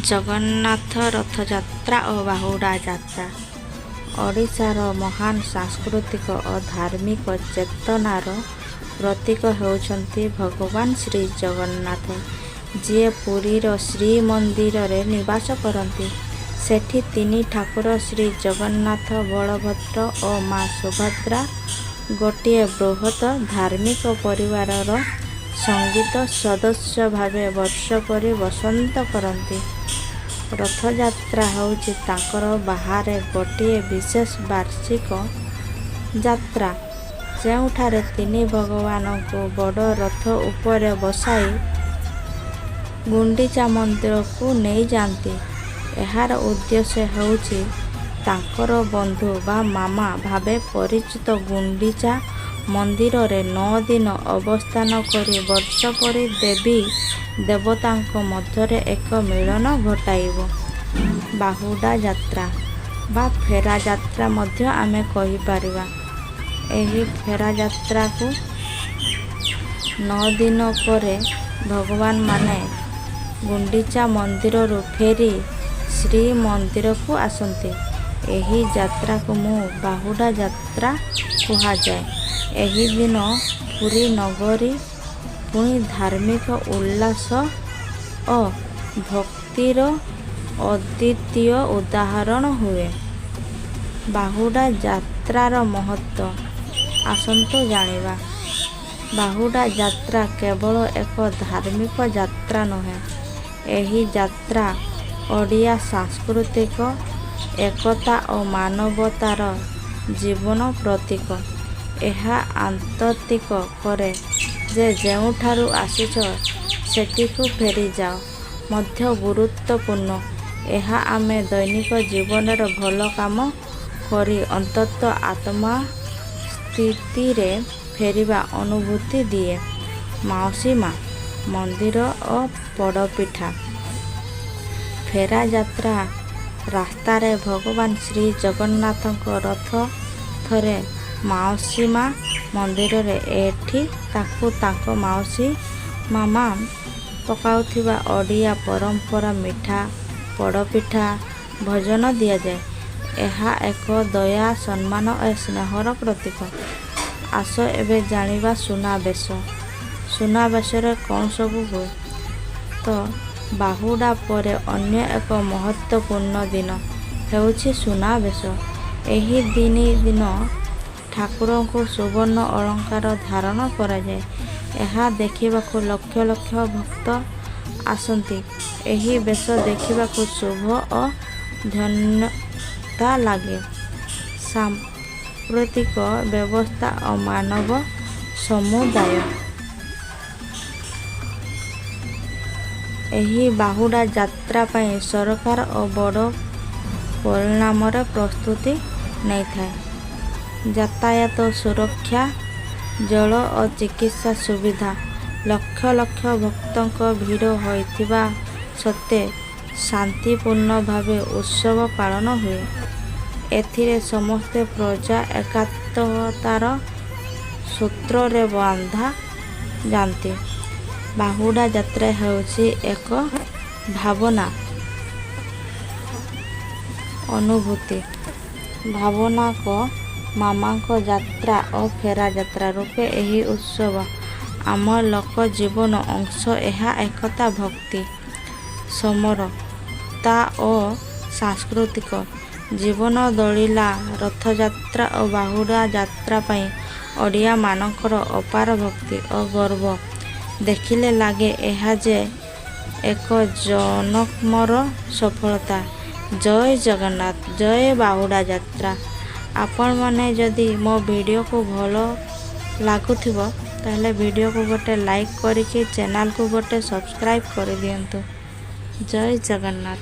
ଜଗନ୍ନାଥ ରଥଯାତ୍ରା ଓ ବାହୁଡ଼ା ଯାତ୍ରା ଓଡ଼ିଶାର ମହାନ ସାଂସ୍କୃତିକ ଓ ଧାର୍ମିକ ଚେତନାର ପ୍ରତୀକ ହେଉଛନ୍ତି ଭଗବାନ ଶ୍ରୀ ଜଗନ୍ନାଥ, ଯିଏ ପୁରୀର ଶ୍ରୀମନ୍ଦିରରେ ନିବାସ କରନ୍ତି। ସେଠି ତିନି ଠାକୁର ଶ୍ରୀ ଜଗନ୍ନାଥ, ବଳଭଦ୍ର ଓ ମା ସୁଭଦ୍ରା ଗୋଟିଏ ବୃହତ ଧାର୍ମିକ ପରିବାରର ସଙ୍ଗୀତ ସଦସ୍ୟ ଭାବେ ବର୍ଷ ପରି ବସନ୍ତ କରନ୍ତି। ରଥଯାତ୍ରା ହେଉଛି ତାଙ୍କର ବାହାରେ ଗୋଟିଏ ବିଶେଷ ବାର୍ଷିକ ଯାତ୍ରା, ଯେଉଁଠାରେ ତିନି ଭଗବାନଙ୍କୁ ବଡ଼ ରଥ ଉପରେ ବସାଇ ଗୁଣ୍ଡିଚା ମନ୍ଦିରକୁ ନେଇଯାଆନ୍ତି। ଏହାର ଉଦ୍ଦେଶ୍ୟ ହେଉଛି ତାଙ୍କର ବନ୍ଧୁ ବା ମାମା ଭାବେ ପରିଚିତ ଗୁଣ୍ଡିଚା ମନ୍ଦିରରେ 9 ଦିନ ଅବସ୍ଥାନ କରି ବର୍ଷ ପରି ଦେବୀ ଦେବତାଙ୍କ ମଧ୍ୟରେ ଏକ ମିଳନ ଘଟାଇବ। ବାହୁଡ଼ା ଯାତ୍ରା ବା ଫେରା ଯାତ୍ରା ମଧ୍ୟ ଆମେ କହିପାରିବା। ଏହି ଫେରା ଯାତ୍ରାକୁ 9 ଦିନ ପରେ ଭଗବାନମାନେ ଗୁଣ୍ଡିଚା ମନ୍ଦିରରୁ ଫେରି ଶ୍ରୀମନ୍ଦିରକୁ ଆସନ୍ତି। ଏହି ଯାତ୍ରାକୁ ବାହୁଡ଼ା ଯାତ୍ରା କୁହାଯାଏ। ଏହି ଦିନ ପୁରୀ ନଗରୀ ପୁଣି ଧାର୍ମିକ ଉଲ୍ଲାସ ଓ ଭକ୍ତିର ଅଦ୍ୱିତୀୟ ଉଦାହରଣ ହୁଏ। ବାହୁଡ଼ା ଯାତ୍ରାର ମହତ୍ତ୍ୱ ଆସନ୍ତୁ ଜାଣିବା। ବାହୁଡ଼ା ଯାତ୍ରା କେବଳ ଏକ ଧାର୍ମିକ ଯାତ୍ରା ନୁହେଁ, ଏହି ଯାତ୍ରା ଓଡ଼ିଆ ସାଂସ୍କୃତିକ ଏକତା ଓ ମାନବତାର ଜୀବନ ପ୍ରତୀକ। ଏହା ଆନ୍ତର୍ଜାତିକ କରେ ଯେ ଯେଉଁଠାରୁ ଆସିଛ ସେଠିକୁ ଫେରିଯାଅ ମଧ୍ୟ ଗୁରୁତ୍ୱପୂର୍ଣ୍ଣ। ଏହା ଆମେ ଦୈନିକ ଜୀବନରେ ଭଲ କାମ କରି ଅନ୍ତତଃ ଆତ୍ମା ସ୍ଥିତିରେ ଫେରିବା ଅନୁଭୂତି ଦିଏ। ମାଉସି ମା ମନ୍ଦିର ଓ ପୋଡ଼ ପିଠା। ଫେରା ଯାତ୍ରା ରାସ୍ତାରେ ଭଗବାନ ଶ୍ରୀ ଜଗନ୍ନାଥଙ୍କ ରଥ ଥରେ ମାଉସି ମା ମନ୍ଦିରରେ। ଏଠି ତାକୁ ତାଙ୍କ ମାଉସୀ ମାମା ପକାଉଥିବା ଓଡ଼ିଆ ପରମ୍ପରା ମିଠା ପୋଡ଼ପିଠା ଭୋଜନ ଦିଆଯାଏ। ଏହା ଏକ ଦୟା, ସମ୍ମାନ ଓ ସ୍ନେହର ପ୍ରତୀକ। ଆସ ଏବେ ଜାଣିବା ସୁନାବେଶ। ସୁନାବେଶରେ କ'ଣ ସବୁ ହୁଏ? ତ ବାହୁଡ଼ା ପରେ ଅନ୍ୟ ଏକ ମହତ୍ତ୍ୱପୂର୍ଣ୍ଣ ଦିନ ହେଉଛି ସୁନାବେଶ। ଏହି ଦିନ ଠାକୁରଙ୍କୁ ସୁବର୍ଣ୍ଣ ଅଳଙ୍କାର ଧାରଣ କରାଯାଏ। ଏହା ଦେଖିବାକୁ ଲକ୍ଷ ଲକ୍ଷ ଭକ୍ତ ଆସନ୍ତି। ଏହି ବେଶ ଦେଖିବାକୁ ଶୁଭ ଓ ଧନ୍ୟତା ଲାଗେ। ସାମ୍ପ୍ରତିକ ବ୍ୟବସ୍ଥା ଓ ମାନବ ସମୁଦାୟ। ଏହି ବାହୁଡ଼ା ଯାତ୍ରା ପାଇଁ ସରକାର ବଡ଼ ପରିମାଣରେ ପ୍ରସ୍ତୁତି ନେଇଥାଏ। ଯାତାୟାତ ସୁରକ୍ଷା, ଜଳ ଓ ଚିକିତ୍ସା ସୁବିଧା। ଲକ୍ଷ ଲକ୍ଷ ଭକ୍ତଙ୍କ ଭିଡ଼ ହୋଇଥିବା ସତ୍ତ୍ୱେ ଶାନ୍ତିପୂର୍ଣ୍ଣ ଭାବେ ଉତ୍ସବ ପାଳନ ହୁଏ। ଏଥିରେ ସମସ୍ତେ ପ୍ରଜା ଏକତାର ସୂତ୍ରରେ ବାନ୍ଧା ଯାଆନ୍ତି। ବାହୁଡ଼ା ଯାତ୍ରା ହେଉଛି ଏକ ଭାବନା, ଅନୁଭୂତି, ଭାବନାଙ୍କ ମାମାଙ୍କ ଯାତ୍ରା ଓ ଫେରା ଯାତ୍ରା ରୂପେ ଏହି ଉତ୍ସବ ଆମ ଲୋକ ଜୀବନ ଅଂଶ। ଏହା ଏକତା, ଭକ୍ତି, ସମରତା ଓ ସାଂସ୍କୃତିକ ଜୀବନ ଦୋଳିଲା। ରଥଯାତ୍ରା ଓ ବାହୁଡ଼ା ଯାତ୍ରା ପାଇଁ ଓଡ଼ିଆମାନଙ୍କର ଅପାର ଭକ୍ତି ଓ ଗର୍ବ ଦେଖିଲେ ଲାଗେ ଏହା ଯେ ଏକ ଜନମର ସଫଳତା। ଜୟ ଜଗନ୍ନାଥ, ଜୟ ବାହୁଡ଼ା ଯାତ୍ରା। ଆପଣମାନେ ଯଦି ମୋ ଭିଡ଼ିଓକୁ ଭଲ ଲାଗୁଥିବ ତାହେଲେ ଭିଡ଼ିଓକୁ ଗୋଟେ ଲାଇକ୍ କରିକି ଚ୍ୟାନେଲକୁ ଗୋଟେ ସବସ୍କ୍ରାଇବ୍ କରିଦିଅନ୍ତୁ। ଜୟ ଜଗନ୍ନାଥ।